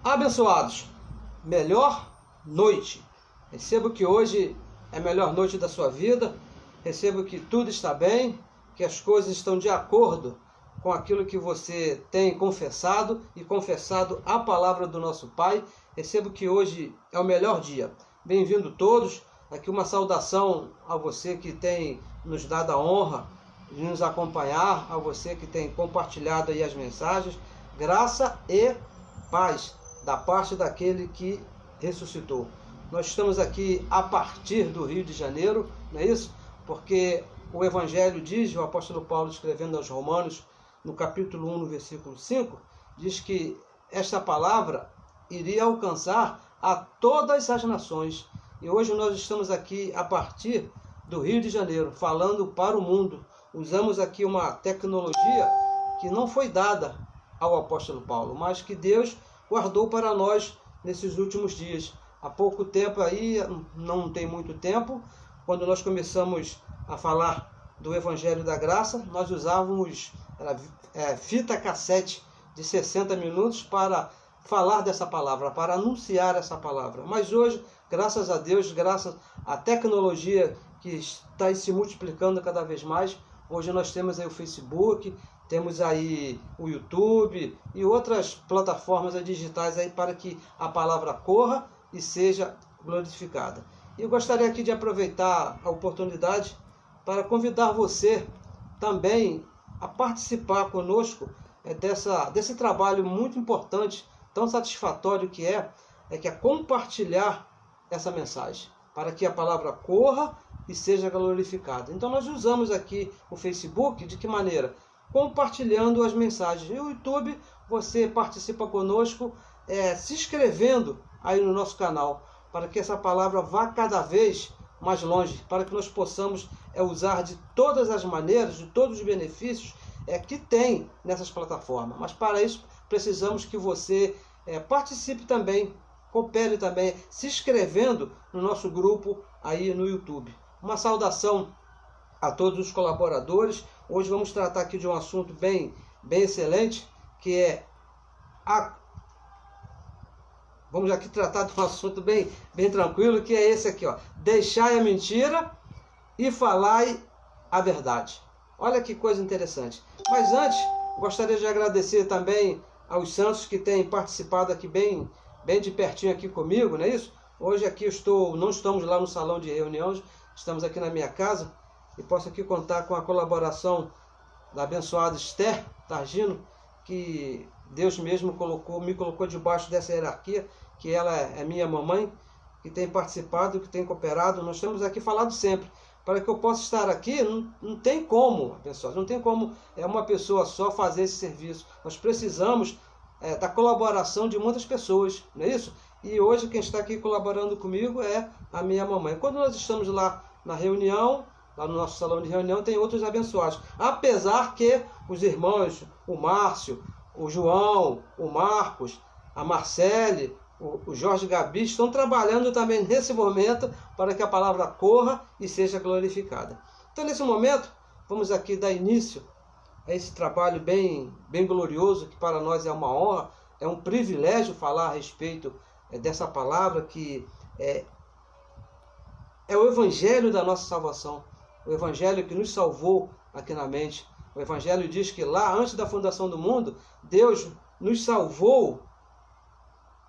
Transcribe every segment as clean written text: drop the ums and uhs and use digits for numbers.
Abençoados, melhor noite. Recebo que hoje é a melhor noite da sua vida. Recebo que tudo está bem, que as coisas estão de acordo com aquilo que você tem confessado e confessado a palavra do nosso Pai. Recebo que hoje é o melhor dia. Bem-vindo todos. Aqui uma saudação a você que tem nos dado a honra de nos acompanhar, a você que tem compartilhado aí as mensagens. Graça e paz da parte daquele que ressuscitou. Nós estamos aqui a partir do Rio de Janeiro, não é isso? Porque o Evangelho diz, o apóstolo Paulo escrevendo aos Romanos, no capítulo 1, no versículo 5, diz que esta palavra iria alcançar a todas as nações. E hoje nós estamos aqui a partir do Rio de Janeiro, falando para o mundo. Usamos aqui uma tecnologia que não foi dada ao apóstolo Paulo, mas que Deus guardou para nós nesses últimos dias. Há pouco tempo aí, não tem muito tempo, quando nós começamos a falar do Evangelho da Graça, nós usávamos fita cassete de 60 minutos para falar dessa palavra, para anunciar essa palavra. Mas hoje, graças a Deus, graças à tecnologia que está se multiplicando cada vez mais, hoje nós temos aí o Facebook, temos aí o YouTube e outras plataformas digitais aí para que a palavra corra e seja glorificada. E eu gostaria aqui de aproveitar a oportunidade para convidar você também a participar conosco desse trabalho muito importante, tão satisfatório que é compartilhar essa mensagem, para que a palavra corra e seja glorificada. Então nós usamos aqui o Facebook, de que maneira? Compartilhando as mensagens. E o YouTube, você participa conosco, se inscrevendo aí no nosso canal, para que essa palavra vá cada vez mais longe, para que nós possamos usar de todas as maneiras, de todos os benefícios que tem nessas plataformas. Mas para isso, precisamos que você participe também, coopere também, se inscrevendo no nosso grupo aí no YouTube. Uma saudação a todos os colaboradores. Hoje vamos tratar aqui de um assunto bem excelente, que é vamos aqui tratar de um assunto bem tranquilo, que é esse aqui, ó. Deixai a mentira e falai a verdade. Olha que coisa interessante. Mas antes, gostaria de agradecer também aos santos que têm participado aqui bem de pertinho aqui comigo, não é isso? Hoje aqui não estamos lá no salão de reuniões, estamos aqui na minha casa e posso aqui contar com a colaboração da abençoada Esther Targino, que Deus mesmo me colocou debaixo dessa hierarquia, que ela é minha mamãe, que tem participado, que tem cooperado. Nós temos aqui falado sempre, para que eu possa estar aqui, não tem como, pessoal, não tem como uma pessoa só fazer esse serviço. Nós precisamos da colaboração de muitas pessoas, não é isso? E hoje quem está aqui colaborando comigo é a minha mamãe. Quando nós estamos lá na reunião, lá no nosso salão de reunião, tem outros abençoados. Apesar que os irmãos, o Márcio, o João, o Marcos, a Marcele, o Jorge Gabi, estão trabalhando também nesse momento para que a palavra corra e seja glorificada. Então, nesse momento, vamos aqui dar início a esse trabalho bem glorioso, que para nós é uma honra, é um privilégio falar a respeito dessa palavra, que é o Evangelho da nossa salvação, o Evangelho que nos salvou aqui na mente. O Evangelho diz que lá, antes da fundação do mundo, Deus nos salvou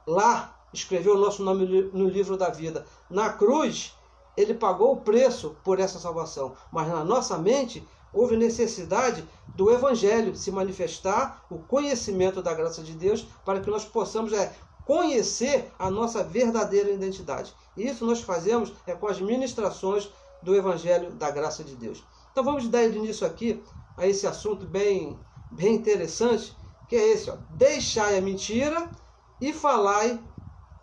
lá, escreveu o nosso nome no livro da vida. Na cruz, Ele pagou o preço por essa salvação. Mas na nossa mente, houve necessidade do Evangelho se manifestar, o conhecimento da graça de Deus, para que nós possamos conhecer a nossa verdadeira identidade. E isso nós fazemos com as ministrações do Evangelho da graça de Deus. Então vamos dar início aqui a esse assunto bem interessante, que é esse, ó. Deixai a mentira e falai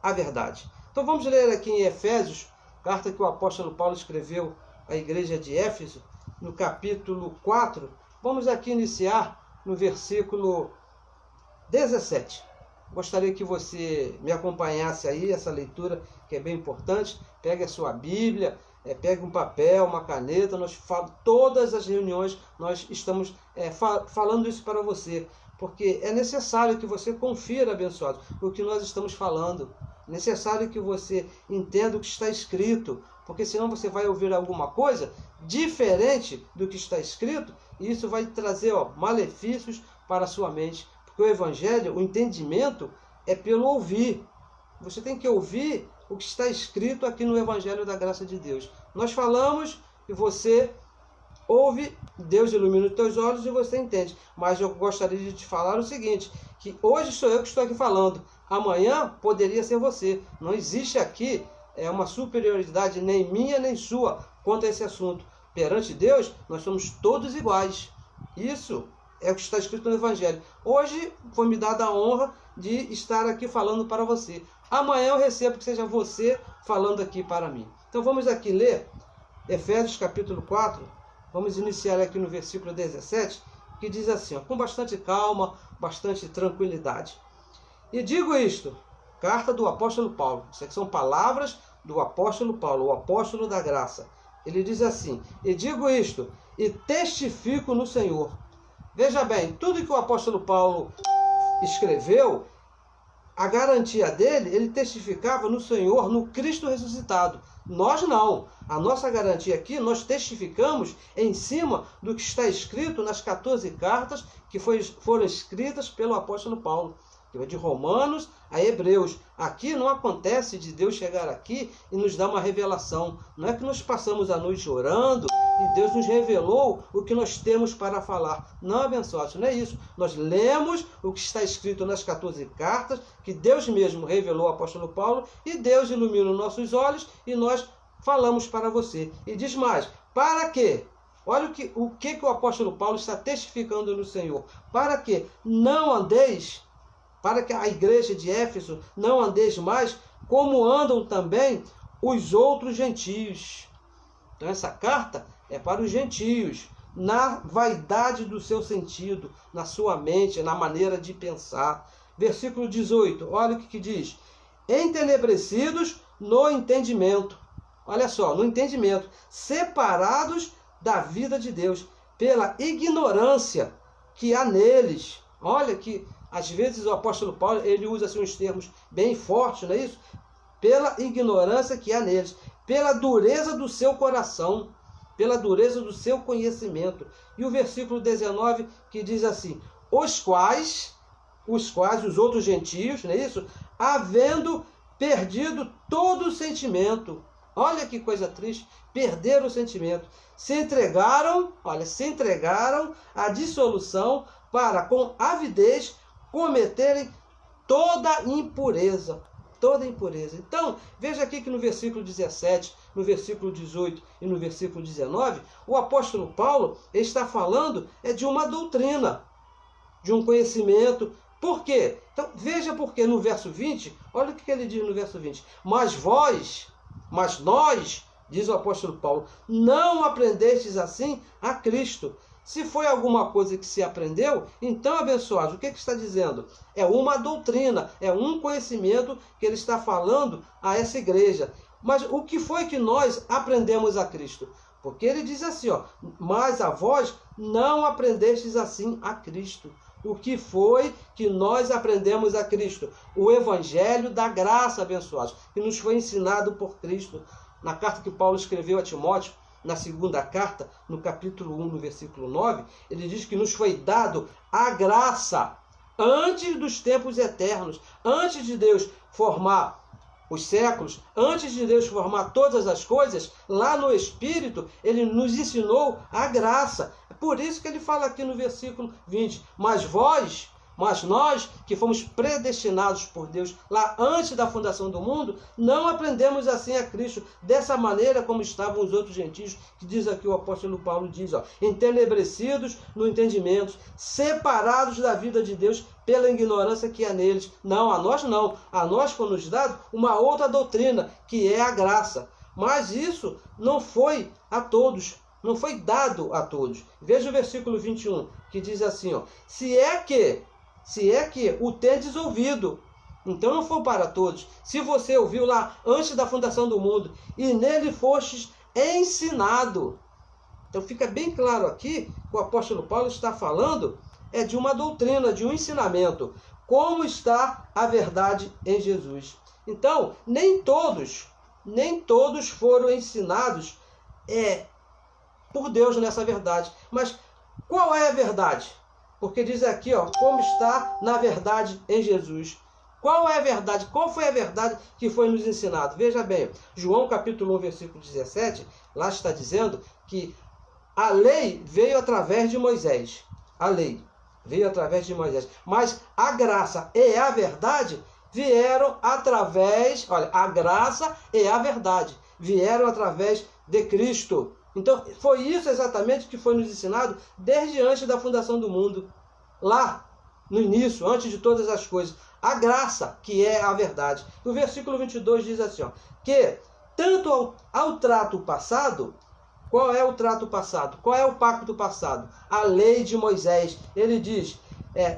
a verdade. Então vamos ler aqui em Efésios, carta que o apóstolo Paulo escreveu à igreja de Éfeso, no capítulo 4. Vamos aqui iniciar no versículo 17. Gostaria que você me acompanhasse aí, essa leitura que é bem importante. Pegue a sua Bíblia, pegue um papel, uma caneta. Todas as reuniões nós estamos falando isso para você, porque é necessário que você confira, abençoado, o que nós estamos falando. É necessário que você entenda o que está escrito, porque senão você vai ouvir alguma coisa diferente do que está escrito, e isso vai trazer malefícios para a sua mente. Porque o Evangelho, o entendimento, é pelo ouvir. Você tem que ouvir o que está escrito aqui no Evangelho da Graça de Deus. Nós falamos e você ouve, Deus ilumina os teus olhos e você entende. Mas eu gostaria de te falar o seguinte, que hoje sou eu que estou aqui falando, amanhã poderia ser você. Não existe aqui uma superioridade nem minha nem sua quanto a esse assunto. Perante Deus, nós somos todos iguais. Isso é o que está escrito no Evangelho. Hoje foi me dada a honra de estar aqui falando para você. Amanhã eu recebo que seja você falando aqui para mim. Então vamos aqui ler Efésios capítulo 4. Vamos iniciar aqui no versículo 17, que diz assim, com bastante calma, bastante tranquilidade. E digo isto, carta do apóstolo Paulo. Isso aqui são palavras do apóstolo Paulo, o apóstolo da graça. Ele diz assim, e digo isto, e testifico no Senhor. Veja bem, tudo que o apóstolo Paulo escreveu, a garantia dele, ele testificava no Senhor, no Cristo ressuscitado. Nós não. A nossa garantia aqui, nós testificamos em cima do que está escrito nas 14 cartas que foram escritas pelo apóstolo Paulo. De Romanos a Hebreus. Aqui não acontece de Deus chegar aqui e nos dar uma revelação. Não é que nós passamos a noite orando e Deus nos revelou o que nós temos para falar. Não, abençoados, não é isso. Nós lemos o que está escrito nas 14 cartas, que Deus mesmo revelou ao apóstolo Paulo, e Deus ilumina os nossos olhos e nós falamos para você. E diz mais, para quê? Olha o que o apóstolo Paulo está testificando no Senhor. Para que não andeis, para que a igreja de Éfeso não andeis mais como andam também os outros gentios. Então essa carta é para os gentios, na vaidade do seu sentido, na sua mente, na maneira de pensar. Versículo 18, olha o que diz. Entenebrecidos no entendimento. Olha só, no entendimento. Separados da vida de Deus, pela ignorância que há neles. Olha que às vezes o apóstolo Paulo, ele usa assim, uns termos bem fortes, não é isso? Pela ignorância que há neles, pela dureza do seu coração, pela dureza do seu conhecimento. E o versículo 19 que diz assim, os quais, os outros gentios, não é isso? Havendo perdido todo o sentimento. Olha que coisa triste, perderam o sentimento. Se entregaram à dissolução para, com avidez, cometerem toda impureza. Toda impureza. Então, veja aqui que no versículo 17, no versículo 18 e no versículo 19, o apóstolo Paulo está falando de uma doutrina, de um conhecimento. Por quê? Então, veja porque no verso 20, olha o que ele diz no verso 20. Mas nós, diz o apóstolo Paulo, não aprendestes assim a Cristo. Se foi alguma coisa que se aprendeu, então, abençoados, o que está dizendo? É uma doutrina, é um conhecimento que ele está falando a essa igreja. Mas o que foi que nós aprendemos a Cristo? Porque ele diz assim, mas a vós não aprendestes assim a Cristo. O que foi que nós aprendemos a Cristo? O Evangelho da graça, abençoados, que nos foi ensinado por Cristo. Na carta que Paulo escreveu a Timóteo, na segunda carta, no capítulo 1, no versículo 9, ele diz que nos foi dado a graça antes dos tempos eternos, antes de Deus formar os séculos, antes de Deus formar todas as coisas, lá no Espírito, ele nos ensinou a graça. É por isso que ele fala aqui no versículo 20, mas nós que fomos predestinados por Deus lá antes da fundação do mundo, não aprendemos assim a Cristo, dessa maneira como estavam os outros gentios, que diz aqui o apóstolo Paulo, diz, entenebrecidos no entendimento, separados da vida de Deus pela ignorância que há neles. Não, a nós não. A nós foi nos dado uma outra doutrina, que é a graça. Mas isso não foi a todos, não foi dado a todos. Veja o versículo 21, que diz assim, se é que o tendes ouvido, então não foi para todos. Se você ouviu lá antes da fundação do mundo e nele fostes ensinado. Então fica bem claro aqui que o apóstolo Paulo está falando é de uma doutrina, de um ensinamento. Como está a verdade em Jesus? Então, nem todos foram ensinados por Deus nessa verdade. Mas qual é a verdade? Porque diz aqui, como está na verdade em Jesus. Qual é a verdade? Qual foi a verdade que foi nos ensinado? Veja bem, João capítulo 1, versículo 17, lá está dizendo que a lei veio através de Moisés. A lei veio através de Moisés. Mas a graça e a verdade vieram através, a graça e a verdade vieram através de Cristo. Então, foi isso exatamente que foi nos ensinado desde antes da fundação do mundo. Lá, no início, antes de todas as coisas. A graça, que é a verdade. O versículo 22 diz assim, que tanto ao trato passado, qual é o trato passado? Qual é o pacto passado? A lei de Moisés. Ele diz,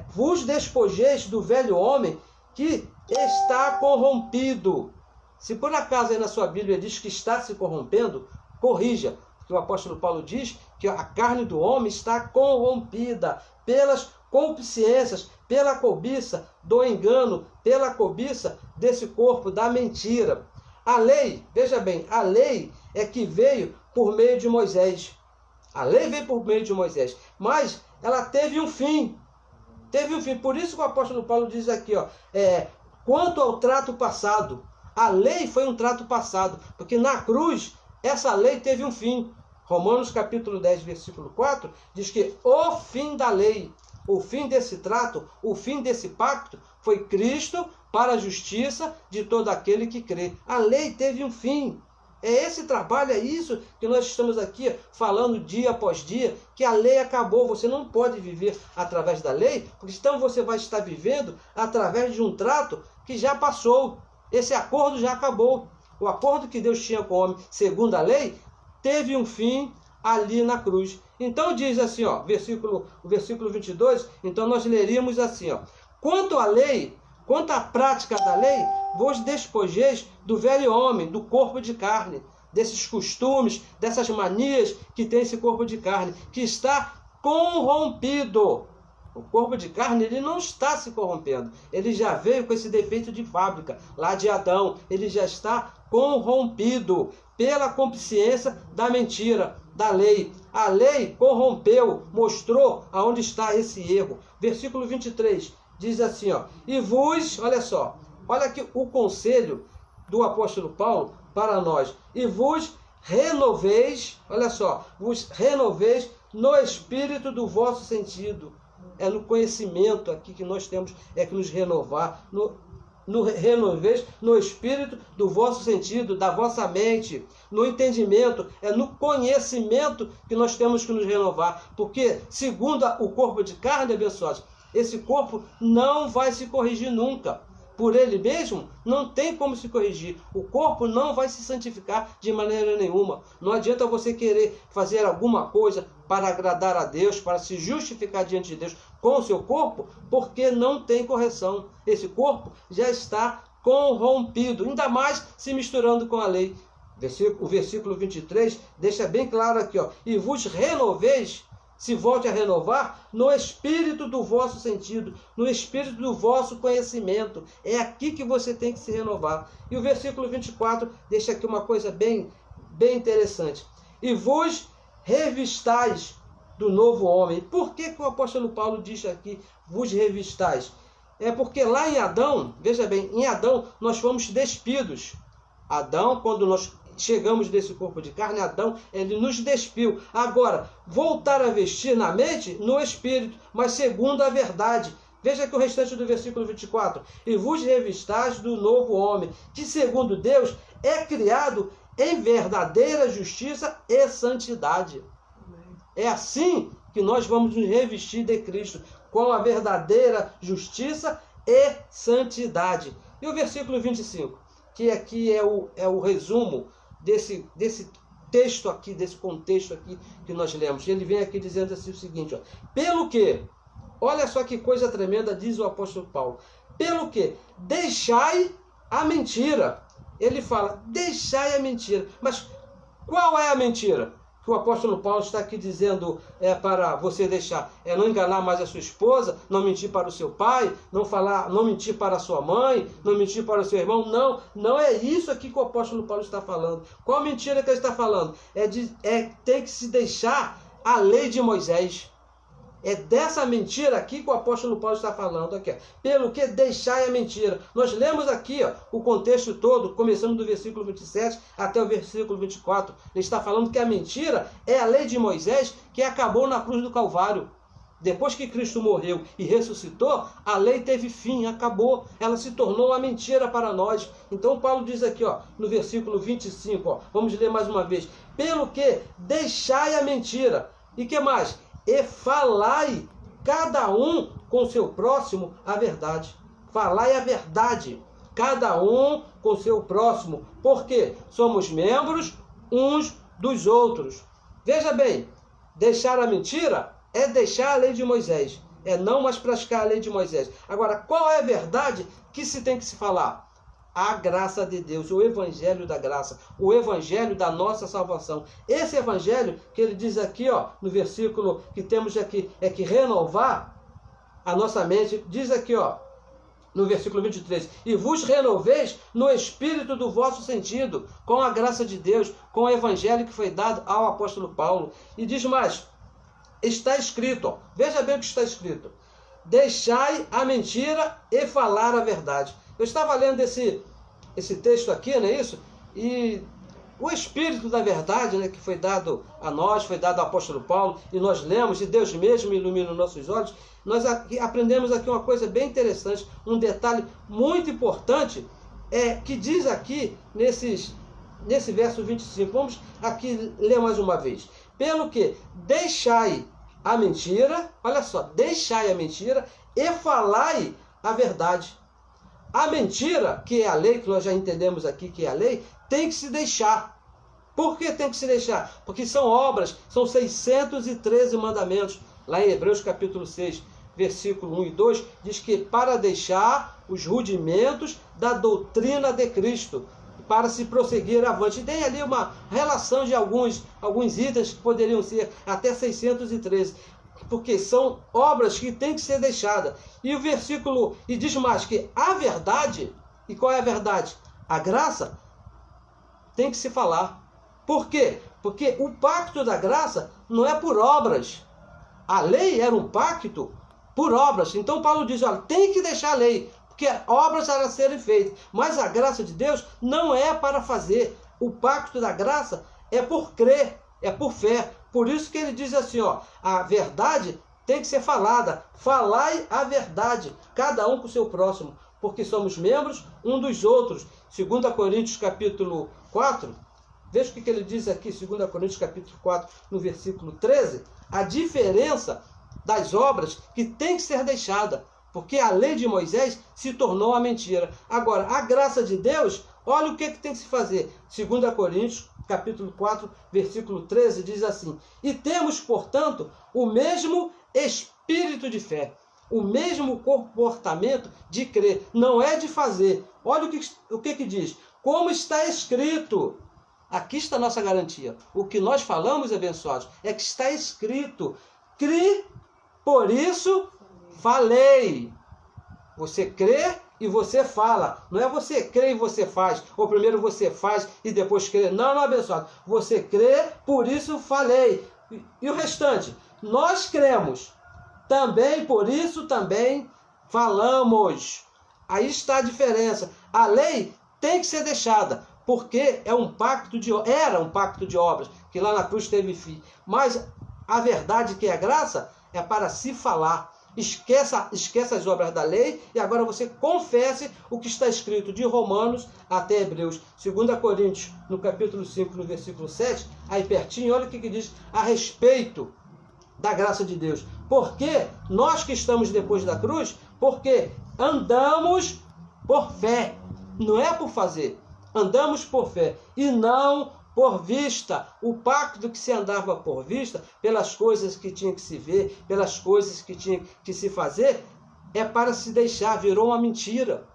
vos despojeis do velho homem que está corrompido. Se por acaso aí na sua Bíblia diz que está se corrompendo, corrija. Porque o apóstolo Paulo diz que a carne do homem está corrompida pelas concupiscências, pela cobiça do engano, pela cobiça desse corpo da mentira. A lei, veja bem, a lei é que veio por meio de Moisés. A lei veio por meio de Moisés, mas ela teve um fim. Teve um fim. Por isso que o apóstolo Paulo diz aqui, quanto ao trato passado, a lei foi um trato passado, porque na cruz essa lei teve um fim. Romanos capítulo 10, versículo 4, diz que o fim da lei, o fim desse trato, o fim desse pacto, foi Cristo para a justiça de todo aquele que crê. A lei teve um fim. É esse trabalho, é isso que nós estamos aqui falando dia após dia, que a lei acabou. Você não pode viver através da lei, porque então você vai estar vivendo através de um trato que já passou. Esse acordo já acabou. O acordo que Deus tinha com o homem, segundo a lei, teve um fim ali na cruz. Então diz assim, o versículo 22, então nós leríamos assim, quanto à lei, quanto à prática da lei, vos despojeis do velho homem, do corpo de carne, desses costumes, dessas manias que tem esse corpo de carne, que está corrompido. O corpo de carne, ele não está se corrompendo. Ele já veio com esse defeito de fábrica, lá de Adão. Ele já está corrompido pela concupiscência da mentira, da lei. A lei corrompeu, mostrou aonde está esse erro. Versículo 23 diz assim, e vos, olha só, olha aqui o conselho do apóstolo Paulo para nós. E vos renoveis, olha só, vos renoveis no espírito do vosso sentido. É no conhecimento aqui que nós temos que nos renovar, renoveis no espírito do vosso sentido, da vossa mente, no entendimento, é no conhecimento que nós temos que nos renovar, porque segundo o corpo de carne, abençoados, esse corpo não vai se corrigir nunca. Por ele mesmo, não tem como se corrigir. O corpo não vai se santificar de maneira nenhuma. Não adianta você querer fazer alguma coisa para agradar a Deus, para se justificar diante de Deus com o seu corpo, porque não tem correção. Esse corpo já está corrompido, ainda mais se misturando com a lei. O versículo 23 deixa bem claro aqui, e vos renoveis, se volte a renovar, no espírito do vosso sentido, no espírito do vosso conhecimento. É aqui que você tem que se renovar. E o versículo 24 deixa aqui uma coisa bem interessante. E vos revistais do novo homem. Por que o apóstolo Paulo diz aqui, vos revistais? É porque lá em Adão, veja bem, em Adão nós fomos despidos. Adão, quando nós chegamos desse corpo de carne, Adão, ele nos despiu. Agora, voltar a vestir na mente, no espírito, mas segundo a verdade. Veja aqui o restante do versículo 24. E vos revistais do novo homem, que segundo Deus é criado em verdadeira justiça e santidade. É assim que nós vamos nos revestir de Cristo, com a verdadeira justiça e santidade. E o versículo 25, que aqui é o resumo desse texto aqui, desse contexto aqui que nós lemos. Ele vem aqui dizendo assim o seguinte, pelo que, olha só que coisa tremenda, diz o apóstolo Paulo, pelo que deixai a mentira. Ele fala, deixai a mentira. Mas qual é a mentira? que o apóstolo Paulo está aqui dizendo para você deixar? É não enganar mais a sua esposa, não mentir para o seu pai, não mentir para a sua mãe, não mentir para o seu irmão. Não, não é isso aqui que o apóstolo Paulo está falando. Qual mentira que ele está falando? Tem que se deixar a lei de Moisés. É dessa mentira aqui que o apóstolo Paulo está falando aqui. Pelo que deixar a mentira. Nós lemos aqui o contexto todo, começando do versículo 27 até o versículo 24. Ele está falando que a mentira é a lei de Moisés que acabou na cruz do Calvário. Depois que Cristo morreu e ressuscitou, a lei teve fim, acabou. Ela se tornou uma mentira para nós. Então Paulo diz aqui, no versículo 25, vamos ler mais uma vez. Pelo que deixai a mentira. E que mais? E falai cada um com seu próximo a verdade. Falai a verdade, cada um com seu próximo. Porque somos membros uns dos outros. Veja bem, deixar a mentira é deixar a lei de Moisés. É não mais praticar a lei de Moisés. Agora, qual é a verdade que se tem que se falar? A graça de Deus, o evangelho da graça, o evangelho da nossa salvação. Esse evangelho que ele diz aqui, no versículo que temos aqui, é que renovar a nossa mente, diz aqui, no versículo 23, e vos renoveis no espírito do vosso sentido, com a graça de Deus, com o evangelho que foi dado ao apóstolo Paulo. E diz mais, está escrito, veja bem o que está escrito, deixai a mentira e falar a verdade. Eu estava lendo esse texto aqui, não é isso? E o Espírito da verdade, que foi dado a nós, foi dado ao apóstolo Paulo, e nós lemos, e Deus mesmo ilumina os nossos olhos, nós aprendemos aqui uma coisa bem interessante, um detalhe muito importante, que diz aqui nesse verso 25. Vamos aqui ler mais uma vez. Pelo que deixai a mentira, olha só, deixai a mentira e falai a verdade. A mentira, que é a lei, que nós já entendemos aqui que é a lei, tem que se deixar. Por que tem que se deixar? Porque são obras, são 613 mandamentos. Lá em Hebreus capítulo 6, versículo 1 e 2, diz que para deixar os rudimentos da doutrina de Cristo, para se prosseguir avante. E tem ali uma relação de alguns itens que poderiam ser até 613. Porque são obras que têm que ser deixadas. E o versículo, e diz mais que a verdade, e qual é a verdade? A graça tem que se falar. Por quê? Porque o pacto da graça não é por obras. A lei era um pacto por obras. Então Paulo diz, olha, tem que deixar a lei, porque obras eram a serem feitas. Mas a graça de Deus não é para fazer. O pacto da graça é por crer, é por fé. Por isso que ele diz assim, a verdade tem que ser falada. Falai a verdade, cada um com o seu próximo, porque somos membros um dos outros. 2 Coríntios capítulo 4, veja o que ele diz aqui, 2 Coríntios capítulo 4, no versículo 13. A diferença das obras que tem que ser deixada, porque a lei de Moisés se tornou a mentira. Agora, a graça de Deus, olha o que tem que se fazer. 2 Coríntios capítulo 4, versículo 13, diz assim: e temos, portanto, o mesmo espírito de fé, o mesmo comportamento de crer, não é de fazer. Olha o que diz. Como está escrito. Aqui está a nossa garantia. O que nós falamos, abençoados, é que está escrito. Cri, por isso falei. Você crê e você fala. Não é você crê e você faz. Ou primeiro você faz e depois crê. Não, abençoado. Você crê, por isso falei. E o restante? Nós cremos. Também, por isso também falamos. Aí está a diferença. A lei tem que ser deixada, porque era um pacto de obras, que lá na cruz teve fim. Mas a verdade, que é a graça, é para se falar. Esqueça as obras da lei e agora você confesse o que está escrito de Romanos até Hebreus. 2 Coríntios, no capítulo 5, no versículo 7, aí pertinho, olha o que diz a respeito da graça de Deus. Porque nós que estamos depois da cruz, porque andamos por fé, não é por fazer, andamos por fé e não por vista. O pacto que se andava por vista, pelas coisas que tinha que se ver, pelas coisas que tinha que se fazer, é para se deixar, virou uma mentira.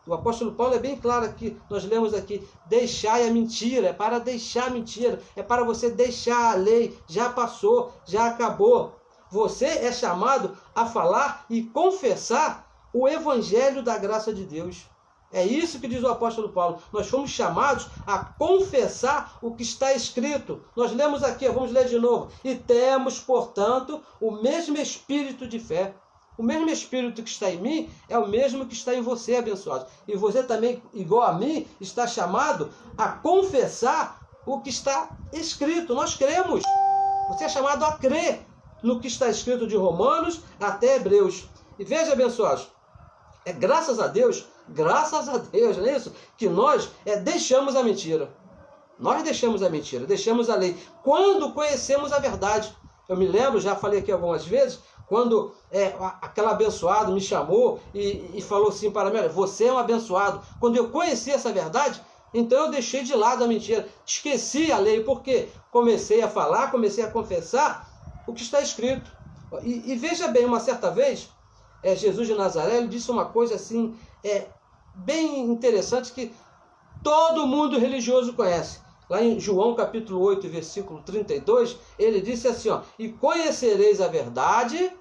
O apóstolo Paulo é bem claro aqui, nós lemos aqui, deixai a mentira, é para deixar a mentira, é para você deixar a lei, já passou, já acabou. Você é chamado a falar e confessar o evangelho da graça de Deus. É isso que diz o apóstolo Paulo. Nós fomos chamados a confessar o que está escrito. Nós lemos aqui, vamos ler de novo. E temos, portanto, o mesmo espírito de fé. O mesmo espírito que está em mim é o mesmo que está em você, abençoado. E você também, igual a mim, está chamado a confessar o que está escrito. Nós cremos. Você é chamado a crer no que está escrito de Romanos até Hebreus. E veja, abençoados, é graças a Deus, não é isso? Que nós deixamos a mentira. Nós deixamos a mentira, deixamos a lei. Quando conhecemos a verdade. Eu me lembro, já falei aqui algumas vezes, quando aquela abençoada me chamou e falou assim para mim, você é um abençoado. Quando eu conheci essa verdade, então eu deixei de lado a mentira. Esqueci a lei, porque comecei a falar, comecei a confessar o que está escrito. E veja bem, uma certa vez, Jesus de Nazaré, ele disse uma coisa assim, bem interessante, que todo mundo religioso conhece. Lá em João capítulo 8, versículo 32, ele disse assim, e conhecereis a verdade,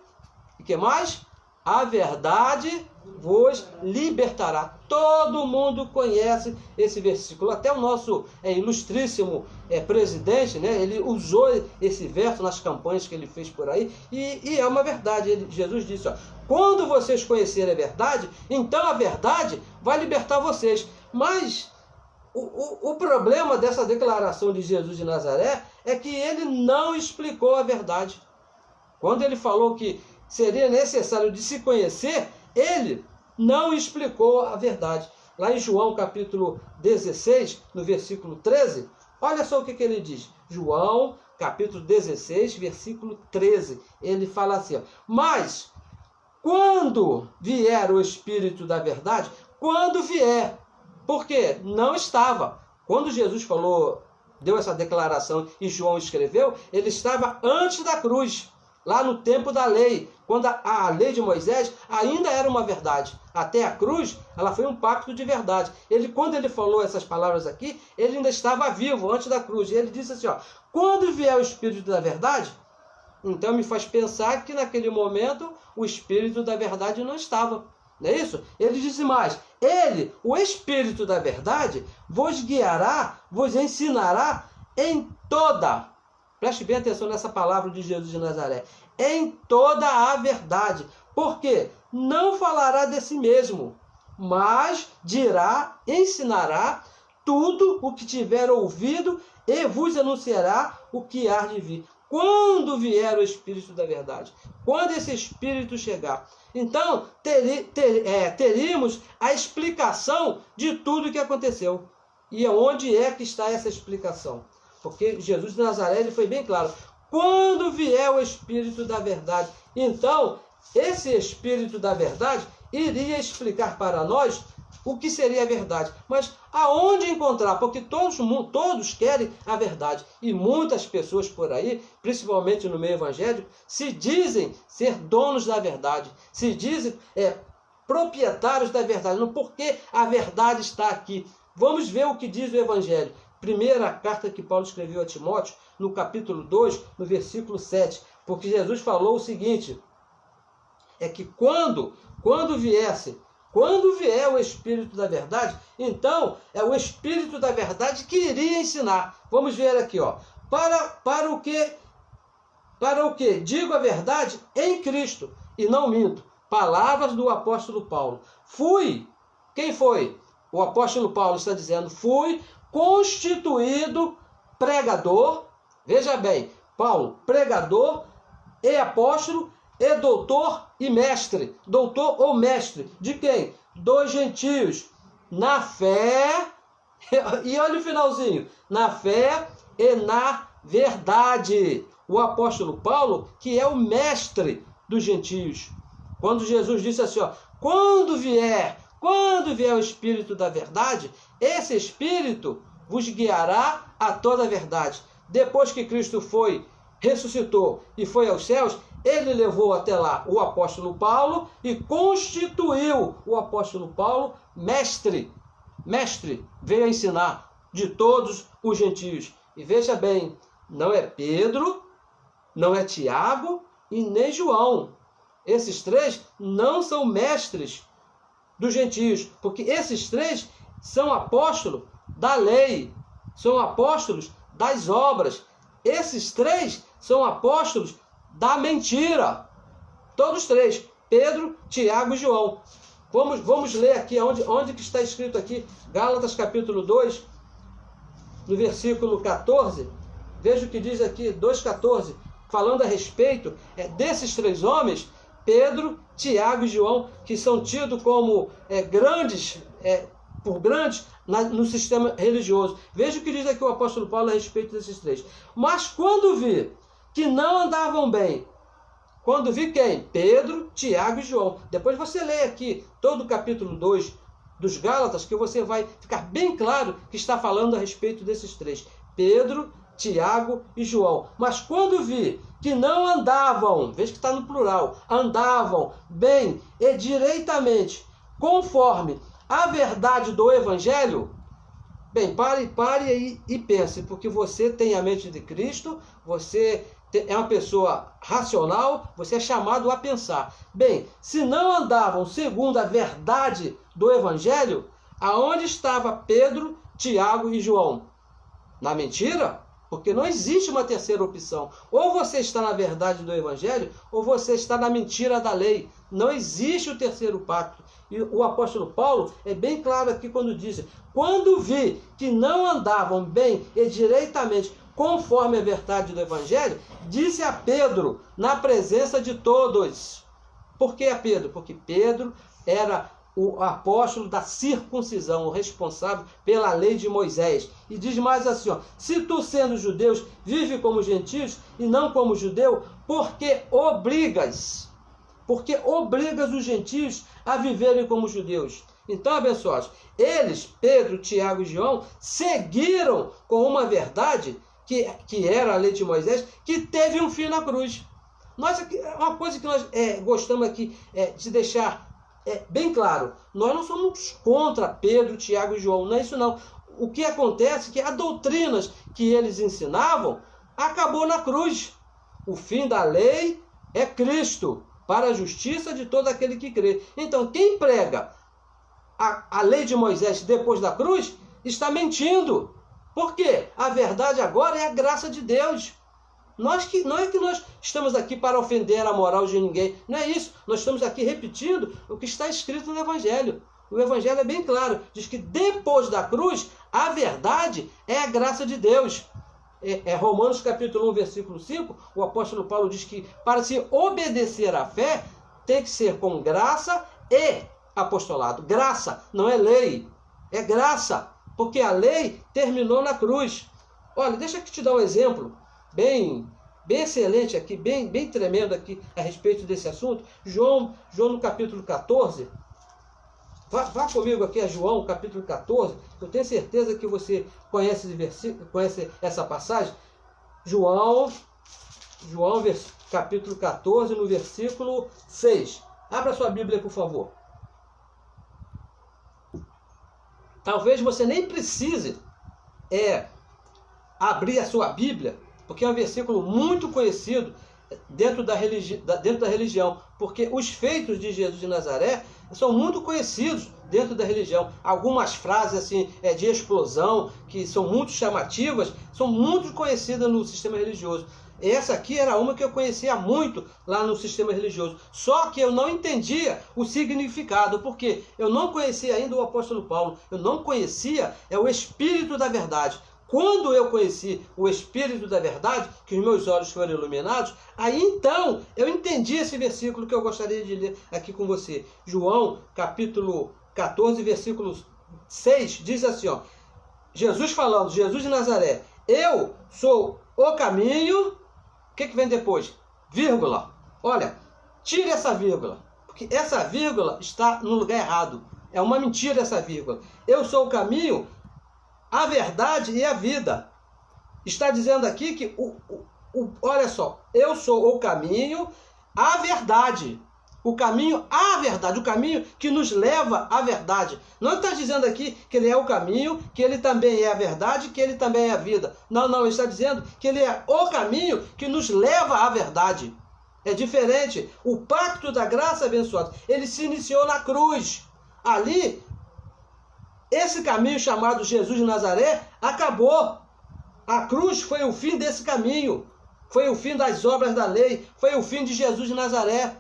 e que mais? A verdade vos libertará. Todo mundo conhece esse versículo. Até o nosso ilustríssimo presidente, né, ele usou esse verso nas campanhas que ele fez por aí, e é uma verdade. Jesus disse, quando vocês conhecerem a verdade, então a verdade vai libertar vocês. Mas o problema dessa declaração de Jesus de Nazaré é que ele não explicou a verdade. Quando ele falou que seria necessário de se conhecer, ele não explicou a verdade. Lá em João capítulo 16, no versículo 13, olha só o que ele diz. João capítulo 16, versículo 13, ele fala assim, mas quando vier o Espírito da verdade, quando vier, porque não estava. Quando Jesus falou, deu essa declaração e João escreveu, ele estava antes da cruz, lá no tempo da lei, quando a lei de Moisés ainda era uma verdade. Até a cruz, ela foi um pacto de verdade. Quando ele falou essas palavras aqui, ele ainda estava vivo antes da cruz. E ele disse assim, quando vier o Espírito da verdade, então me faz pensar que naquele momento o Espírito da verdade não estava. Não é isso? Ele disse mais, ele, o Espírito da verdade, vos guiará, vos ensinará em toda, preste bem atenção nessa palavra de Jesus de Nazaré, em toda a verdade, porque não falará de si mesmo, mas dirá, ensinará tudo o que tiver ouvido e vos anunciará o que há de vir. Quando vier o Espírito da verdade, quando esse Espírito chegar, então teríamos a explicação de tudo o que aconteceu. E onde é que está essa explicação? Porque Jesus de Nazaré ele foi bem claro. Quando vier o Espírito da verdade, então esse Espírito da verdade iria explicar para nós o que seria a verdade. Mas aonde encontrar? Porque todos querem a verdade. E muitas pessoas por aí, principalmente no meio evangélico, se dizem ser donos da verdade. Se dizem proprietários da verdade. Não, porque a verdade está aqui. Vamos ver o que diz o Evangelho. Primeira carta que Paulo escreveu a Timóteo, no capítulo 2, no versículo 7. Porque Jesus falou o seguinte, que quando vier o Espírito da verdade, então é o Espírito da verdade que iria ensinar. Vamos ver aqui, para o que digo a verdade em Cristo e não minto. Palavras do apóstolo Paulo. Quem foi? O apóstolo Paulo está dizendo, fui constituído pregador. Veja bem, Paulo, pregador e apóstolo e doutor e mestre. Doutor ou mestre. De quem? Dos gentios. Na fé. E olha o finalzinho. Na fé e na verdade. O apóstolo Paulo, que é o mestre dos gentios. Quando Jesus disse assim, quando vier o Espírito da verdade, esse Espírito vos guiará a toda a verdade. Depois que Cristo ressuscitou e foi aos céus, ele levou até lá o apóstolo Paulo e constituiu o apóstolo Paulo mestre. Mestre, veio a ensinar de todos os gentios. E veja bem, não é Pedro, não é Tiago e nem João. Esses três não são mestres dos gentios, porque esses três são apóstolos da lei, são apóstolos das obras. Esses três são apóstolos da mentira. Todos três, Pedro, Tiago e João. Vamos ler aqui, onde que está escrito aqui, Gálatas capítulo 2, no versículo 14. Veja o que diz aqui, 2,14, falando a respeito desses três homens, Pedro, Tiago e João, que são tidos como grandes, no sistema religioso. Veja o que diz aqui o apóstolo Paulo a respeito desses três. Mas quando vi que não andavam bem, quando vi quem? Pedro, Tiago e João. Depois você lê aqui todo o capítulo 2 dos Gálatas, que você vai ficar bem claro que está falando a respeito desses três. Pedro, Tiago e João. Mas quando vi que não andavam, veja que está no plural, andavam bem e direitamente, conforme a verdade do Evangelho, bem, pare aí e pense, porque você tem a mente de Cristo, você é uma pessoa racional, você é chamado a pensar. Bem, se não andavam segundo a verdade do Evangelho, aonde estava Pedro, Tiago e João? Na mentira? Porque não existe uma terceira opção. Ou você está na verdade do Evangelho, ou você está na mentira da lei. Não existe o terceiro pacto. E o apóstolo Paulo é bem claro aqui quando diz: quando vi que não andavam bem e direitamente conforme a verdade do Evangelho, disse a Pedro, na presença de todos. Por que a Pedro? Porque Pedro era o apóstolo da circuncisão, o responsável pela lei de Moisés. E diz mais assim, se tu sendo judeus, vive como gentios e não como judeu, porque obrigas os gentios a viverem como judeus. Então, abençoados, eles, Pedro, Tiago e João, seguiram com uma verdade que era a lei de Moisés, que teve um fim na cruz. Uma coisa que nós gostamos aqui de deixar bem claro, nós não somos contra Pedro, Tiago e João, não é isso não. O que acontece é que as doutrinas que eles ensinavam acabou na cruz. O fim da lei é Cristo, para a justiça de todo aquele que crê. Então, quem prega a lei de Moisés depois da cruz está mentindo. Por quê? A verdade agora é a graça de Deus. Não é que nós estamos aqui para ofender a moral de ninguém. Não é isso. Nós estamos aqui repetindo o que está escrito no Evangelho. O Evangelho é bem claro. Diz que depois da cruz, a verdade é a graça de Deus. Romanos capítulo 1, versículo 5, o apóstolo Paulo diz que para se obedecer à fé, tem que ser com graça e apostolado. Graça, não é lei. É graça. Porque a lei terminou na cruz. Olha, deixa eu te dar um exemplo bem excelente aqui, bem tremendo aqui a respeito desse assunto. João no capítulo 14. Vá comigo aqui a João, capítulo 14. Eu tenho certeza que você conhece essa passagem. João, capítulo 14, no versículo 6. Abra sua Bíblia, por favor. Talvez você nem precise abrir a sua Bíblia, porque é um versículo muito conhecido dentro da religião, porque os feitos de Jesus de Nazaré são muito conhecidos dentro da religião. Algumas frases assim de explosão, que são muito chamativas, são muito conhecidas no sistema religioso. Essa aqui era uma que eu conhecia muito lá no sistema religioso. Só que eu não entendia o significado, porque eu não conhecia ainda o apóstolo Paulo. Eu não conhecia o Espírito da Verdade. Quando eu conheci o Espírito da Verdade, que os meus olhos foram iluminados, aí então eu entendi esse versículo que eu gostaria de ler aqui com você. João, capítulo 14, versículo 6, diz assim, Jesus falando, Jesus de Nazaré, eu sou o caminho. O que vem depois? Vírgula. Olha, tire essa vírgula, porque essa vírgula está no lugar errado. É uma mentira essa vírgula. Eu sou o caminho, a verdade e a vida. Está dizendo aqui que, olha só, eu sou o caminho, à verdade. O caminho à verdade, o caminho que nos leva à verdade. Não está dizendo aqui que ele é o caminho, que ele também é a verdade, que ele também é a vida. Não, ele está dizendo que ele é o caminho que nos leva à verdade. É diferente. O pacto da graça abençoada, ele se iniciou na cruz. Ali, esse caminho chamado Jesus de Nazaré acabou. A cruz foi o fim desse caminho. Foi o fim das obras da lei. Foi o fim de Jesus de Nazaré.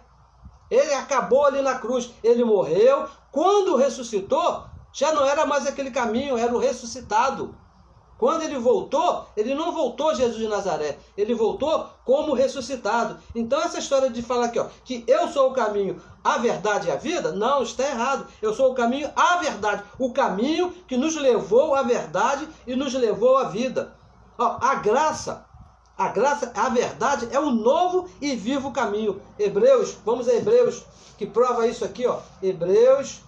Ele acabou ali na cruz, ele morreu. Quando ressuscitou, já não era mais aquele caminho, era o ressuscitado. Quando ele voltou, ele não voltou Jesus de Nazaré, ele voltou como ressuscitado. Então essa história de falar aqui, ó, que eu sou o caminho, a verdade e a vida, não, está errado. Eu sou o caminho, a verdade, o caminho que nos levou à verdade e nos levou à vida. Ó, a graça, a verdade é o novo e vivo caminho. Hebreus, vamos a Hebreus, que prova isso aqui, ó. Hebreus.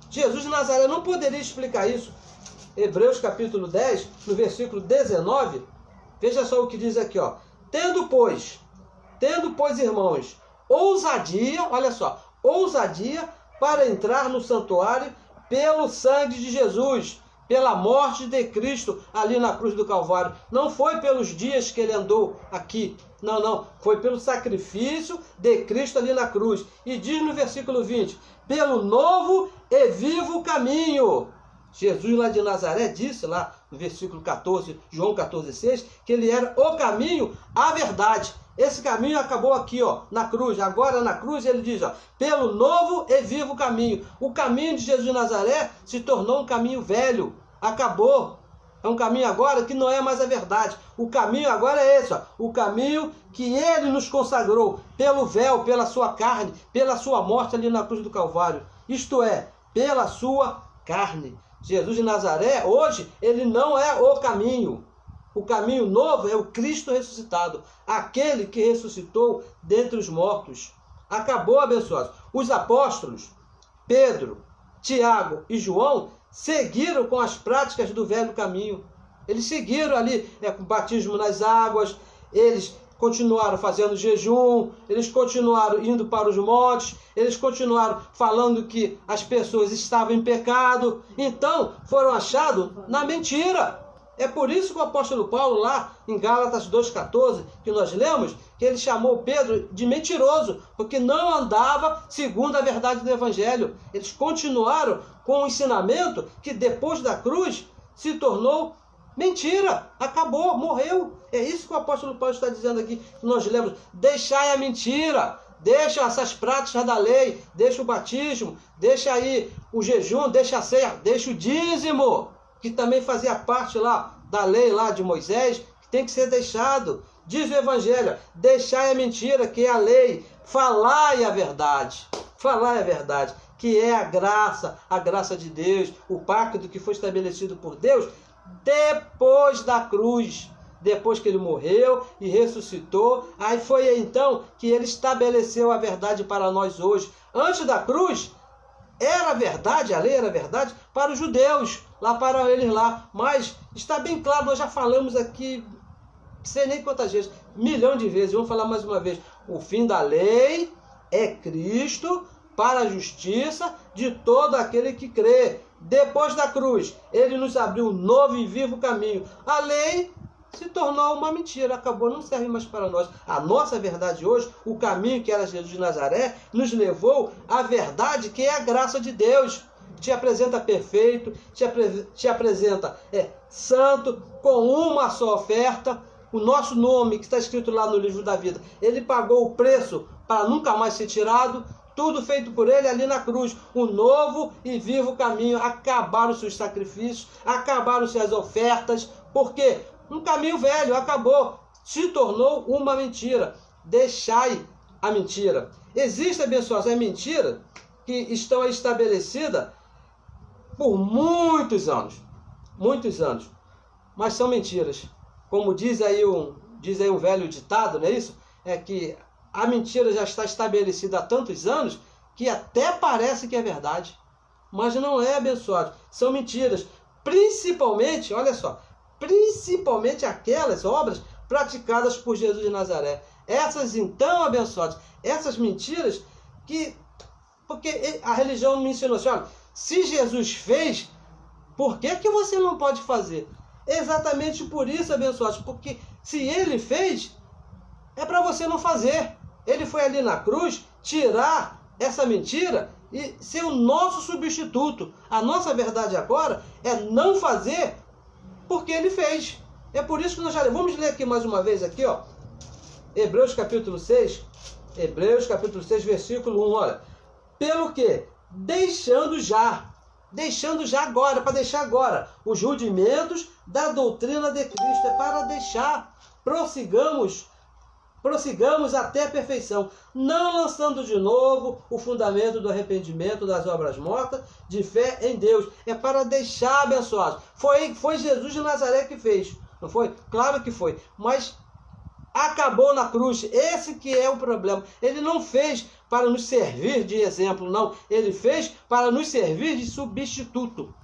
Jesus de Nazaré não poderia explicar isso. Hebreus capítulo 10, no versículo 19. Veja só o que diz aqui, ó. Tendo, pois, irmãos, ousadia, olha só, ousadia para entrar no santuário pelo sangue de Jesus, pela morte de Cristo ali na cruz do Calvário. Não foi pelos dias que ele andou aqui. Não. Foi pelo sacrifício de Cristo ali na cruz. E diz no versículo 20, pelo novo e vivo caminho. Jesus lá de Nazaré disse lá no versículo 14, João 14,6, que ele era o caminho, a verdade. Esse caminho acabou aqui, ó, na cruz. Agora na cruz ele diz, ó, pelo novo e vivo caminho. O caminho de Jesus de Nazaré se tornou um caminho velho. Acabou. É um caminho agora que não é mais a verdade. O caminho agora é esse, ó, o caminho que ele nos consagrou pelo véu, pela sua carne, pela sua morte ali na cruz do Calvário. Isto é, pela sua carne. Jesus de Nazaré, hoje, ele não é o caminho. O caminho novo é o Cristo ressuscitado, aquele que ressuscitou dentre os mortos. Acabou, abençoados. Os apóstolos, Pedro, Tiago e João, seguiram com as práticas do velho caminho. Eles seguiram ali com o batismo nas águas, eles continuaram fazendo jejum, eles continuaram indo para os montes, eles continuaram falando que as pessoas estavam em pecado. Então, foram achados na mentira. É por isso que o apóstolo Paulo, lá em Gálatas 2,14, que nós lemos, que ele chamou Pedro de mentiroso, porque não andava segundo a verdade do Evangelho. Eles continuaram com o ensinamento que depois da cruz se tornou mentira. Acabou, morreu. É isso que o apóstolo Paulo está dizendo aqui, que nós lemos. Deixai a mentira, deixa essas práticas da lei, deixa o batismo, deixa aí o jejum, deixa a ceia, deixa o dízimo, que também fazia parte lá da lei lá de Moisés, que tem que ser deixado. Diz o Evangelho, deixai a mentira, que é a lei, falai a verdade, que é a graça de Deus, o pacto que foi estabelecido por Deus depois da cruz, depois que ele morreu e ressuscitou. Aí foi então que ele estabeleceu a verdade para nós hoje. Antes da cruz, era verdade, a lei era verdade para os judeus, lá para eles lá. Mas está bem claro, nós já falamos aqui, não sei nem quantas vezes, 1 milhão de vezes, vamos falar mais uma vez. O fim da lei é Cristo para a justiça de todo aquele que crê. Depois da cruz, ele nos abriu um novo e vivo caminho. A lei se tornou uma mentira, acabou, não serve mais para nós. A nossa verdade hoje, o caminho que era Jesus de Nazaré, nos levou à verdade que é a graça de Deus. Te apresenta perfeito, te apresenta santo, com uma só oferta. O nosso nome, que está escrito lá no livro da vida, ele pagou o preço para nunca mais ser tirado. Tudo feito por ele ali na cruz. Um novo e vivo caminho. Acabaram-se os sacrifícios, acabaram-se as ofertas. Por quê? Um caminho velho acabou, se tornou uma mentira. Deixai a mentira. Existe, abençoados, a mentira que estão estabelecida por muitos anos, mas são mentiras. Como diz aí um velho ditado, não é isso? É que a mentira já está estabelecida há tantos anos que até parece que é verdade, mas não é, abençoado. São mentiras, principalmente, olha só, principalmente aquelas obras praticadas por Jesus de Nazaré. Essas então, abençoados, essas mentiras porque a religião me ensinou assim, olha, se Jesus fez, por que que você não pode fazer? Exatamente por isso, abençoados, porque se ele fez, é para você não fazer. Ele foi ali na cruz tirar essa mentira e ser o nosso substituto. A nossa verdade agora é não fazer porque ele fez. É por isso que nós já vamos ler aqui mais uma vez aqui, ó. Hebreus capítulo 6, versículo 1, olha. Pelo que? Deixando já agora, para deixar agora, os rudimentos da doutrina de Cristo, é para deixar, prossigamos até a perfeição, não lançando de novo o fundamento do arrependimento das obras mortas, de fé em Deus. É para deixar, abençoados. Foi Jesus de Nazaré que fez, não foi? Claro que foi, mas acabou na cruz. Esse que é o problema. Ele não fez para nos servir de exemplo, não. Ele fez para nos servir de substituto.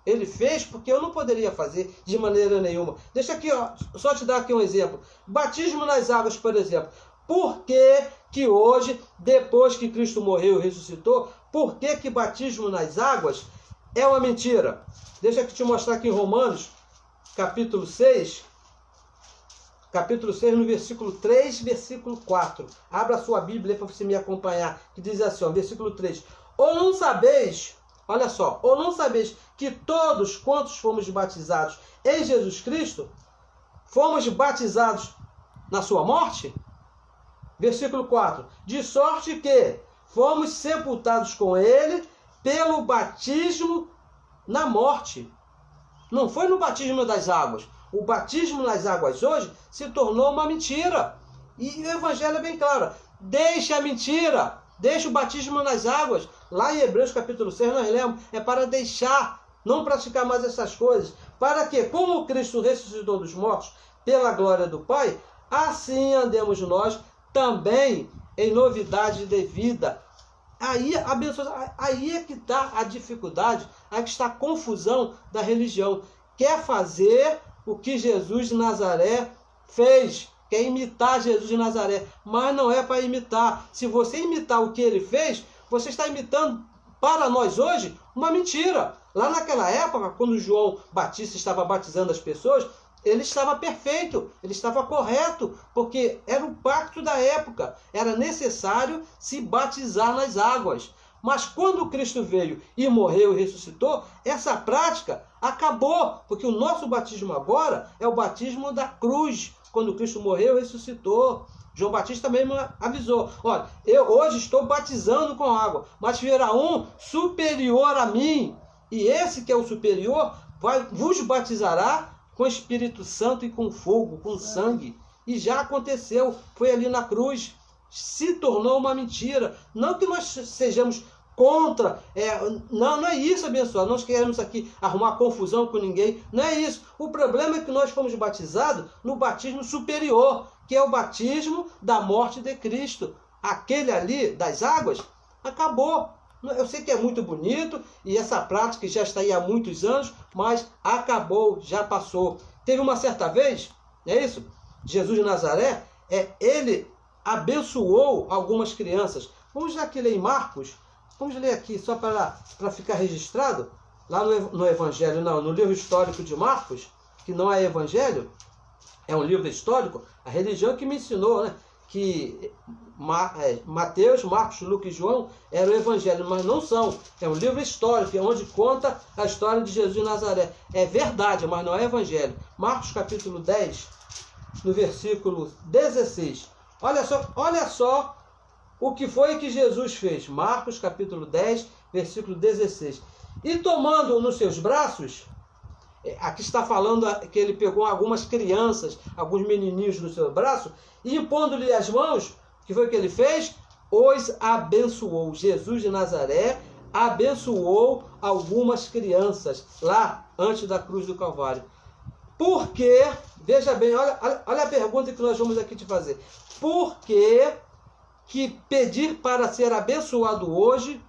Ele fez porque eu não poderia fazer de maneira nenhuma. Deixa aqui, ó, só te dar aqui um exemplo. Batismo nas águas, por exemplo. Por que hoje, depois que Cristo morreu e ressuscitou, por que batismo nas águas é uma mentira? Deixa eu te mostrar aqui em Romanos, capítulo 6, no versículo 3, versículo 4. Abra a sua Bíblia para você me acompanhar, que diz assim, ó, versículo 3. Ou não sabeis, olha só, ou não sabeis que todos quantos fomos batizados em Jesus Cristo, fomos batizados na sua morte? Versículo 4. De sorte que fomos sepultados com ele pelo batismo na morte. Não foi no batismo das águas. O batismo nas águas hoje se tornou uma mentira. E o evangelho é bem claro. Deixa a mentira. Deixa o batismo nas águas. Lá em Hebreus capítulo 6 nós lemos. É para deixar, não praticar mais essas coisas. Para que, como Cristo ressuscitou dos mortos pela glória do Pai, assim andemos nós também em novidade de vida. Aí é que está a dificuldade, aí que está a confusão da religião. Quer fazer o que Jesus de Nazaré fez, quer imitar Jesus de Nazaré, mas não é para imitar. Se você imitar o que ele fez, você está imitando para nós hoje uma mentira. Lá naquela época, quando João Batista estava batizando as pessoas, ele estava perfeito, ele estava correto, porque era o pacto da época, era necessário se batizar nas águas. Mas quando Cristo veio e morreu e ressuscitou, essa prática acabou, porque o nosso batismo agora é o batismo da cruz, quando Cristo morreu e ressuscitou. João Batista mesmo avisou, olha, eu hoje estou batizando com água, mas virá um superior a mim, e esse que é o superior vos batizará com Espírito Santo e com fogo, com sangue. E já aconteceu, foi ali na cruz, se tornou uma mentira. Não que nós sejamos contra, não é isso, abençoado. Nós queremos aqui arrumar confusão com ninguém, não é isso. O problema é que nós fomos batizados no batismo superior, que é o batismo da morte de Cristo. Aquele ali das águas acabou. Eu sei que é muito bonito e essa prática já está aí há muitos anos, mas acabou, já passou. Teve uma certa vez, não é isso? Jesus de Nazaré, ele abençoou algumas crianças. Vamos já aqui ler em Marcos, vamos ler aqui só para ficar registrado, lá no Evangelho, não, no livro histórico de Marcos, que não é Evangelho, é um livro histórico, a religião que me ensinou, né? Que Mateus, Marcos, Lucas e João eram o Evangelho, mas não são. É um livro histórico, é onde conta a história de Jesus de Nazaré. É verdade, mas não é Evangelho. Marcos capítulo 10, no versículo 16. Olha só o que foi que Jesus fez. Marcos capítulo 10, versículo 16. E tomando nos seus braços, aqui está falando que ele pegou algumas crianças, alguns menininhos no seu braço, e impondo-lhe as mãos, que foi o que ele fez? Os abençoou. Jesus de Nazaré abençoou algumas crianças lá antes da cruz do Calvário. Por quê? Veja bem, olha a pergunta que nós vamos aqui te fazer. Por que pedir para ser abençoado hoje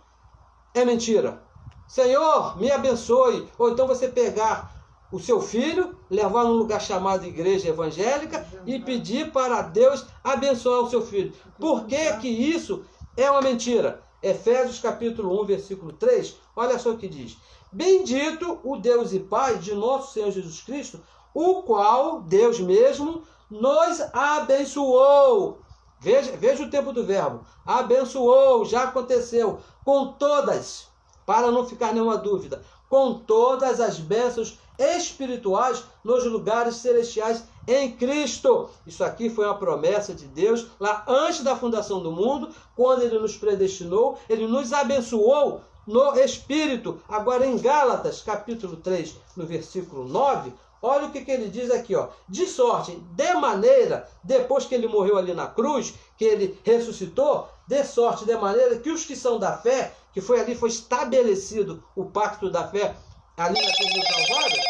é mentira? Senhor, me abençoe. Ou então você pegar o seu filho, levar num lugar chamado igreja evangélica e pedir para Deus abençoar o seu filho. Por que que isso é uma mentira? Efésios capítulo 1, versículo 3, olha só o que diz. Bendito o Deus e Pai de nosso Senhor Jesus Cristo, o qual, Deus mesmo, nos abençoou. Veja o tempo do verbo. Abençoou, já aconteceu. Com todas, para não ficar nenhuma dúvida, com todas as bênçãos espirituais nos lugares celestiais em Cristo. Isso aqui foi uma promessa de Deus lá antes da fundação do mundo, quando Ele nos predestinou, Ele nos abençoou no Espírito. Agora em Gálatas, capítulo 3, no versículo 9, olha o que ele diz aqui, ó. De sorte, de maneira, depois que ele morreu ali na cruz, que ele ressuscitou, de sorte, de maneira que os que são da fé, que foi estabelecido o pacto da fé ali na cruz do Calvário,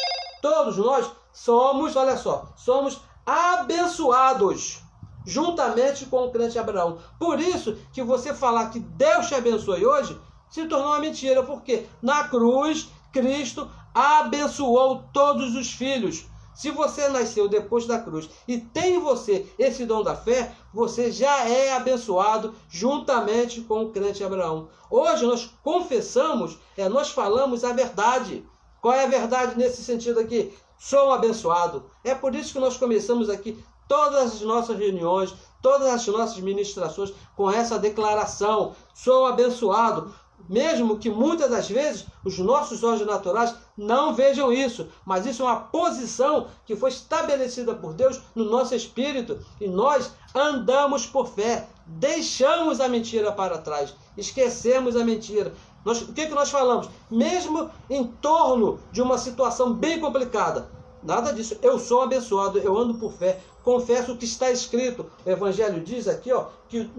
todos nós somos, olha só, somos abençoados juntamente com o crente Abraão. Por isso que você falar que Deus te abençoe hoje se tornou uma mentira, porque na cruz Cristo abençoou todos os filhos. Se você nasceu depois da cruz e tem em você esse dom da fé, você já é abençoado juntamente com o crente Abraão. Hoje nós confessamos, nós falamos a verdade. Qual é a verdade nesse sentido aqui? Sou um abençoado. É por isso que nós começamos aqui todas as nossas reuniões, todas as nossas ministrações com essa declaração. Sou abençoado. Mesmo que muitas das vezes os nossos olhos naturais não vejam isso, mas isso é uma posição que foi estabelecida por Deus no nosso espírito e nós andamos por fé, deixamos a mentira para trás, esquecemos a mentira. O que nós falamos? Mesmo em torno de uma situação bem complicada, nada disso, eu sou abençoado, eu ando por fé, confesso o que está escrito. O Evangelho diz aqui, ó, que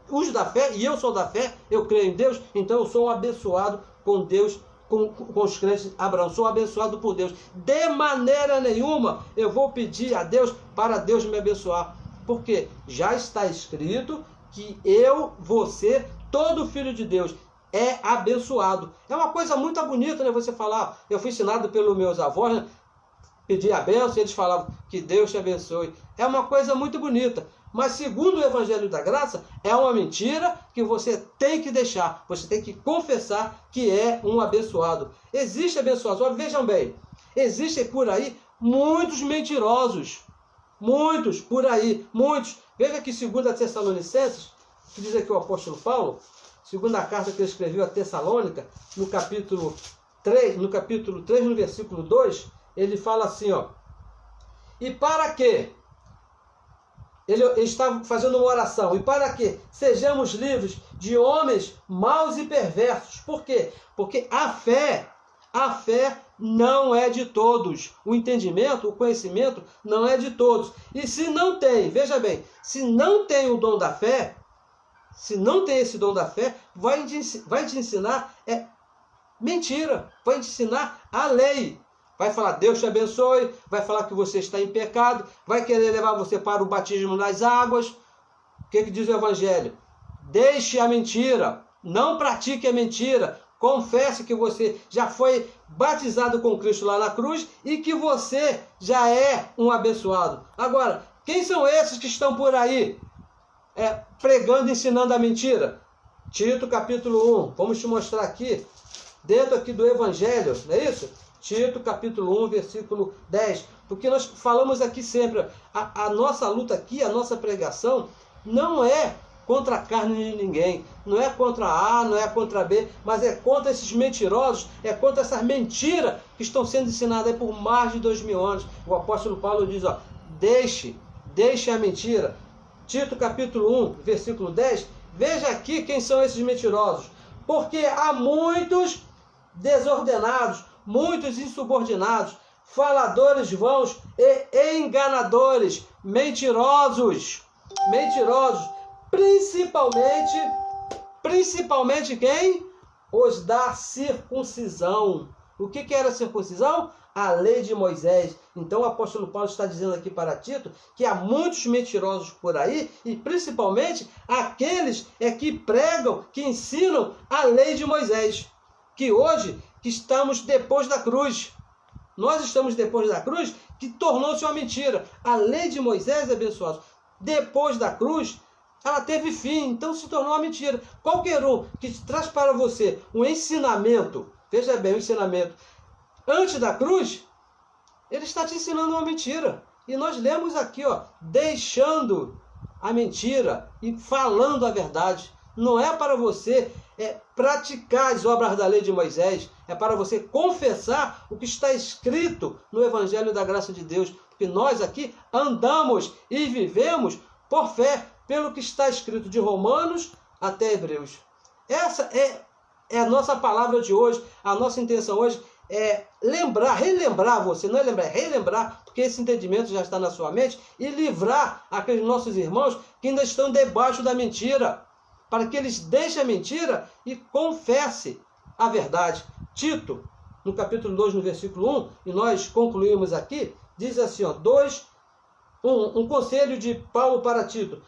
os da fé, e eu sou da fé, eu creio em Deus, então eu sou um abençoado com Deus, com os crentes Abraão, sou abençoado por Deus. De maneira nenhuma eu vou pedir a Deus para Deus me abençoar, porque já está escrito que eu, você, todo filho de Deus é abençoado. É uma coisa muito bonita, né? Você falar, eu fui ensinado pelos meus avós, né? Pedir a bênção, e eles falavam que Deus te abençoe. É uma coisa muito bonita. Mas segundo o Evangelho da Graça, é uma mentira que você tem que deixar. Você tem que confessar que é um abençoado. Existe abençoados. Olha, vejam bem, existem por aí muitos mentirosos. Muitos por aí, muitos. Veja que 2 Tessalonicenses, que diz aqui o apóstolo Paulo, segunda carta que ele escreveu a Tessalônica, no capítulo 3, no versículo 2, ele fala assim, ó. E para quê? Ele está fazendo uma oração. E para que sejamos livres de homens maus e perversos. Por quê? Porque a fé não é de todos. O entendimento, o conhecimento não é de todos. E se não tem, veja bem, se não tem o dom da fé, se não tem esse dom da fé, vai te ensinar mentira. Vai te ensinar a lei. Vai falar, Deus te abençoe, vai falar que você está em pecado, vai querer levar você para o batismo nas águas. O que diz o Evangelho? Deixe a mentira, não pratique a mentira, confesse que você já foi batizado com Cristo lá na cruz e que você já é um abençoado. Agora, quem são esses que estão por aí pregando, ensinando a mentira? Tito capítulo 1, vamos te mostrar aqui, dentro aqui do Evangelho, não é isso? Tito, capítulo 1, versículo 10. Porque nós falamos aqui sempre, a nossa luta aqui, a nossa pregação, não é contra a carne de ninguém, não é contra A, não é contra B, mas é contra esses mentirosos, é contra essas mentiras que estão sendo ensinadas aí por mais de 2000 anos. O apóstolo Paulo diz, ó, deixe a mentira. Tito, capítulo 1, versículo 10, veja aqui quem são esses mentirosos. Porque há muitos desordenados, muitos insubordinados, faladores vãos e enganadores, mentirosos, principalmente quem? Os da circuncisão. O que era a circuncisão? A lei de Moisés. Então o apóstolo Paulo está dizendo aqui para Tito que há muitos mentirosos por aí e principalmente aqueles que pregam, que ensinam a lei de Moisés, que hoje que estamos depois da cruz. Nós estamos depois da cruz, que tornou-se uma mentira. A lei de Moisés, abençoados, depois da cruz, ela teve fim, então se tornou uma mentira. Qualquer um que traz para você um ensinamento, veja bem, um ensinamento antes da cruz, ele está te ensinando uma mentira. E nós lemos aqui, ó, deixando a mentira e falando a verdade. Não é para você praticar as obras da lei de Moisés, é para você confessar o que está escrito no Evangelho da Graça de Deus, porque nós aqui andamos e vivemos por fé, pelo que está escrito de Romanos até Hebreus. Essa é a nossa palavra de hoje, a nossa intenção hoje é relembrar você, não é lembrar, é relembrar, porque esse entendimento já está na sua mente, e livrar aqueles nossos irmãos que ainda estão debaixo da mentira, para que eles deixem a mentira e confessem a verdade. Tito, no capítulo 2, no versículo 1, e nós concluímos aqui, diz assim, ó, um conselho de Paulo para Tito.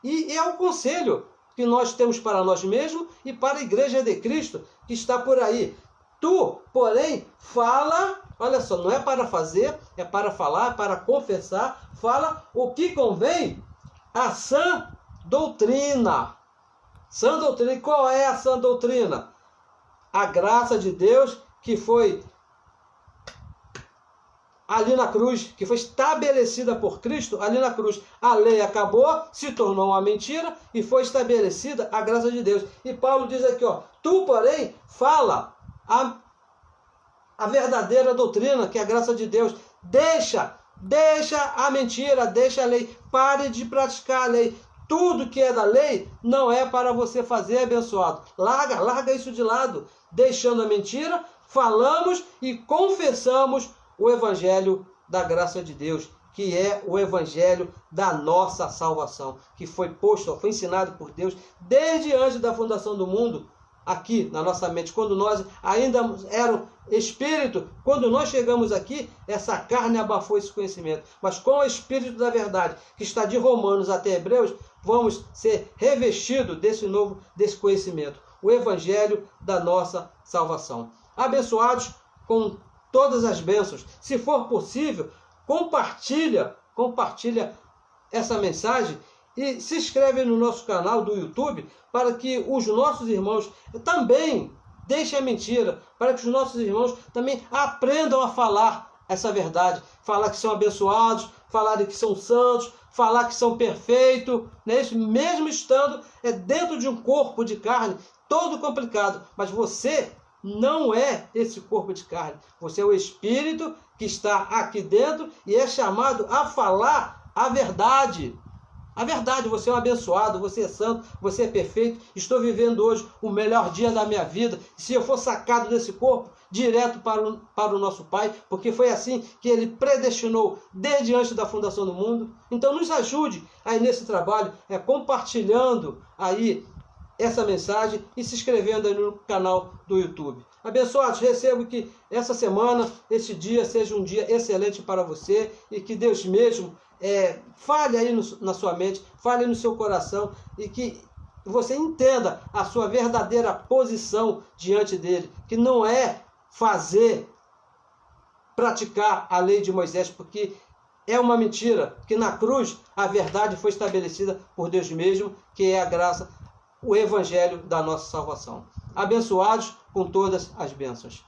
E é o conselho que nós temos para nós mesmos e para a igreja de Cristo que está por aí. Tu, porém, fala, olha só, não é para fazer, é para falar, é para confessar, fala o que convém à sã doutrina. Sã doutrina. E qual é a sã doutrina? A graça de Deus que foi ali na cruz, que foi estabelecida por Cristo ali na cruz. A lei acabou, se tornou uma mentira e foi estabelecida a graça de Deus. E Paulo diz aqui, ó, tu, porém, fala a verdadeira doutrina, que é a graça de Deus. Deixa a mentira, deixa a lei, pare de praticar a lei. Tudo que é da lei não é para você fazer, abençoado. Larga isso de lado. Deixando a mentira, falamos e confessamos o Evangelho da graça de Deus, que é o Evangelho da nossa salvação, que foi ensinado por Deus desde antes da fundação do mundo, aqui na nossa mente, quando nós ainda éramos espírito, quando nós chegamos aqui, essa carne abafou esse conhecimento. Mas com o Espírito da verdade, que está de Romanos até Hebreus, vamos ser revestidos desse conhecimento, o Evangelho da nossa salvação. Abençoados com todas as bênçãos. Se for possível, compartilha essa mensagem e se inscreve no nosso canal do YouTube para que os nossos irmãos também deixem a mentira, para que os nossos irmãos também aprendam a falar essa verdade, falar que são abençoados, falar que são santos, falar que são perfeitos, né? Isso mesmo estando dentro de um corpo de carne todo complicado, mas você não é esse corpo de carne. Você é o Espírito que está aqui dentro e é chamado a falar a verdade. A verdade, você é um abençoado, você é santo, você é perfeito. Estou vivendo hoje o melhor dia da minha vida. Se eu for sacado desse corpo, direto para o nosso Pai, porque foi assim que Ele predestinou desde antes da fundação do mundo. Então nos ajude aí nesse trabalho, compartilhando aí essa mensagem e se inscrevendo aí no canal do YouTube. Abençoados, recebo que essa semana, esse dia, seja um dia excelente para você e que Deus mesmo fale aí na sua mente, fale no seu coração e que você entenda a sua verdadeira posição diante dele, que não é praticar a lei de Moisés, porque é uma mentira, que na cruz a verdade foi estabelecida por Deus mesmo, que é a graça, o Evangelho da nossa salvação. Abençoados com todas as bênçãos.